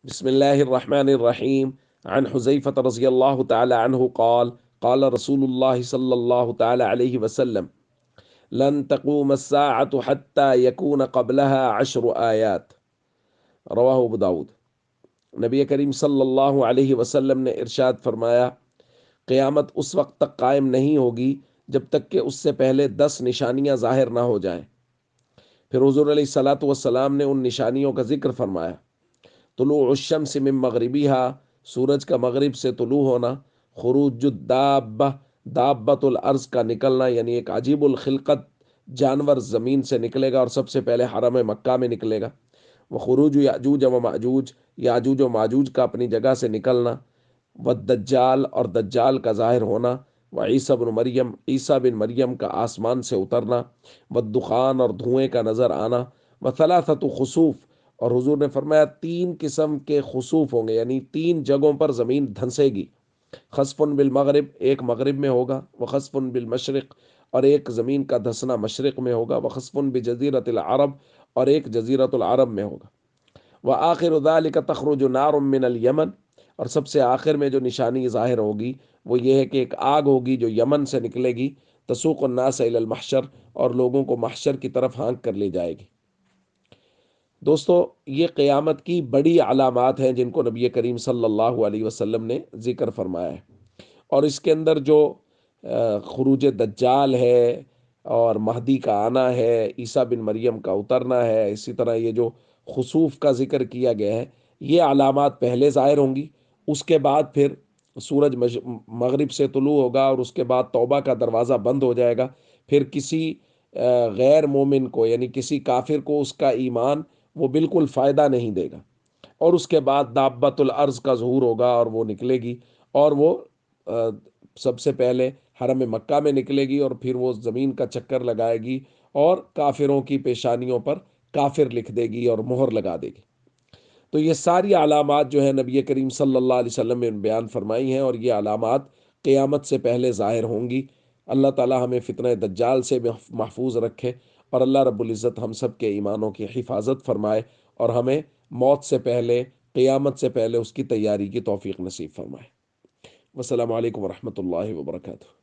بسم الله الرحمن الرحيم. عن حذيفة رضي الله تعالى عنه قال قال رسول الله صلى الله تعالى عليه وسلم لن تقوم الساعة حتى يكون قبلها 10 آيات. رواہ ابو داود۔ نبی کریم صلی اللہ علیہ وسلم نے ارشاد فرمایا، قیامت اس وقت تک قائم نہیں ہوگی جب تک کہ اس سے پہلے 10 نشانیاں ظاہر نہ ہو جائیں۔ پھر حضور علیہ الصلاۃ والسلام نے ان نشانیوں کا ذکر فرمایا: طلوع الشمس من مغربها، سورج کا مغرب سے طلوع ہونا، خروج الدابہ، دابۃ الارض کا نکلنا، یعنی ایک عجیب الخلقت جانور زمین سے نکلے گا اور سب سے پہلے حرم مکہ میں نکلے گا، وخروج یاجوج و ماجوج، یاجوج و ماجوج کا اپنی جگہ سے نکلنا، والدجال، اور دجال کا ظاہر ہونا، وعیسیٰ بن مریم، عیسیٰ بن مریم کا آسمان سے اترنا، والدخان، اور دھوئیں کا نظر آنا، وثلاثۃ خسوف، اور حضور نے فرمایا 3 قسم کے خسوف ہوں گے، یعنی 3 جگہوں پر زمین دھنسے گی۔ خسف بالمغرب، ایک مغرب میں ہوگا، وخسف بالمشرق، اور ایک زمین کا دھسنا مشرق میں ہوگا، وخسف بجزیرۃ العرب، اور ایک جزیرۃ العرب میں ہوگا، وآخر ذلك تخرج نار من الیمن، اور سب سے آخر میں جو نشانی ظاہر ہوگی وہ یہ ہے کہ ایک آگ ہوگی جو یمن سے نکلے گی، تسوق الناس الی المحشر، اور لوگوں کو محشر کی طرف ہانک کر لے جائے گی۔ دوستو، یہ قیامت کی بڑی علامات ہیں جن کو نبی کریم صلی اللہ علیہ وسلم نے ذکر فرمایا ہے، اور اس کے اندر جو خروج دجال ہے، اور مہدی کا آنا ہے، عیسیٰ بن مریم کا اترنا ہے، اسی طرح یہ جو خسوف کا ذکر کیا گیا ہے، یہ علامات پہلے ظاہر ہوں گی۔ اس کے بعد پھر سورج مغرب سے طلوع ہوگا، اور اس کے بعد توبہ کا دروازہ بند ہو جائے گا۔ پھر کسی غیر مومن کو، یعنی کسی کافر کو، اس کا ایمان وہ بالکل فائدہ نہیں دے گا، اور اس کے بعد دابۃ الارض کا ظہور ہوگا، اور وہ نکلے گی، اور وہ سب سے پہلے حرم مکہ میں نکلے گی، اور پھر وہ زمین کا چکر لگائے گی، اور کافروں کی پیشانیوں پر کافر لکھ دے گی اور مہر لگا دے گی۔ تو یہ ساری علامات جو ہیں نبی کریم صلی اللہ علیہ وسلم نے بیان فرمائی ہیں، اور یہ علامات قیامت سے پہلے ظاہر ہوں گی۔ اللہ تعالی ہمیں فتنہ دجال سے محفوظ رکھے، اور اللہ رب العزت ہم سب کے ایمانوں کی حفاظت فرمائے، اور ہمیں موت سے پہلے، قیامت سے پہلے اس کی تیاری کی توفیق نصیب فرمائے۔ والسلام علیکم ورحمۃ اللہ وبرکاتہ۔